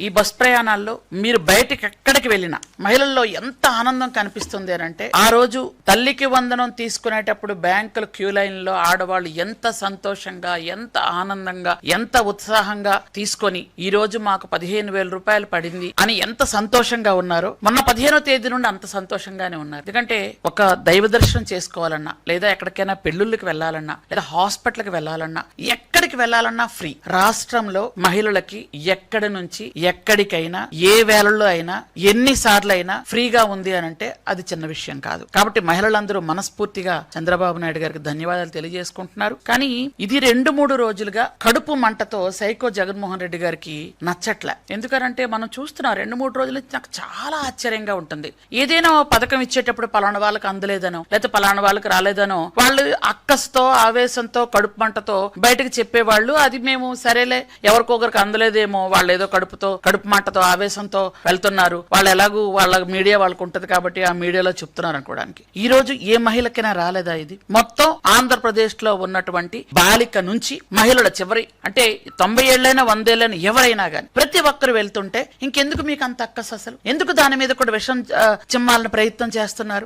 ఈ బస్ ప్రయాణాల్లో మీరు బయటికి ఎక్కడికి వెళ్ళినా మహిళల్లో ఎంత ఆనందం కనిపిస్తుంది అంటే, ఆ రోజు తల్లికి వందనం తీసుకునేటప్పుడు బ్యాంకుల క్యూ లైన్ లో ఆడవాళ్ళు ఎంత సంతోషంగా, ఎంత ఆనందంగా, ఎంత ఉత్సాహంగా తీసుకొని ఈ రోజు మాకు 15,000 రూపాయలు పడింది అని ఎంత సంతోషంగా ఉన్నారో, మొన్న 15వ తేదీ నుండి అంత సంతోషంగానే ఉన్నారు. ఎందుకంటే ఒక దైవ దర్శనం చేసుకోవాలన్నా, లేదా ఎక్కడికైనా పెళ్లిళ్ళకి వెళ్ళాలన్నా, లేదా హాస్పిటల్కి వెళ్ళాలన్నా, ఎక్కడికి వెళ్ళాలన్నా ఫ్రీ. రాష్ట్రంలో మహిళలకి ఎక్కడి నుంచి ఎక్కడికైనా ఏ వేళల్లో అయినా ఎన్నిసార్లు అయినా ఫ్రీగా ఉంది అని అంటే అది చిన్న విషయం కాదు. కాబట్టి మహిళలందరూ మనస్ఫూర్తిగా చంద్రబాబు నాయుడు గారికి ధన్యవాదాలు తెలియజేసుకుంటున్నారు. కానీ ఇది 2-3 రోజులుగా కడుపు మంటతో సైకో జగన్మోహన్ రెడ్డి గారికి నచ్చట్లే. ఎందుకంటే మనం చూస్తున్నాం 2-3 రోజుల నుంచి నాకు చాలా ఆశ్చర్యంగా ఉంటుంది. ఏదైనా పథకం ఇచ్చేటప్పుడు పలానా వాళ్ళకి అందలేదనో, లేకపోతే పలానా వాళ్ళకి రాలేదనో వాళ్ళు అక్కస్తో, ఆవేశంతో, కడుపు మంటతో బయటకు చెప్పేవాళ్ళు. అది మేము సరేలే, ఎవరికొకరికి అందలేదేమో, వాళ్ళు ఏదో కడుపు మంటతో, ఆవేశంతో వెళ్తున్నారు, వాళ్ళు ఎలాగూ వాళ్ళ మీడియా వాళ్ళకు ఉంటది కాబట్టి ఆ మీడియాలో చెప్తున్నారు అనుకోవడానికి. ఈ రోజు ఏ మహిళకైనా రాలేదా ఇది? మొత్తం ఆంధ్రప్రదేశ్ లో ఉన్నటువంటి బాలిక నుంచి మహిళల చివరి అంటే 90 ఏళ్ళైనా 100 ఏళ్ళైనా ఎవరైనా గాని ప్రతి ఒక్కరు వెళ్తుంటే ఇంకెందుకు మీకు అంత అక్కస్? అసలు ఎందుకు దాని మీద కూడా విషం చిమ్మాలని ప్రయత్నం చేస్తున్నారు?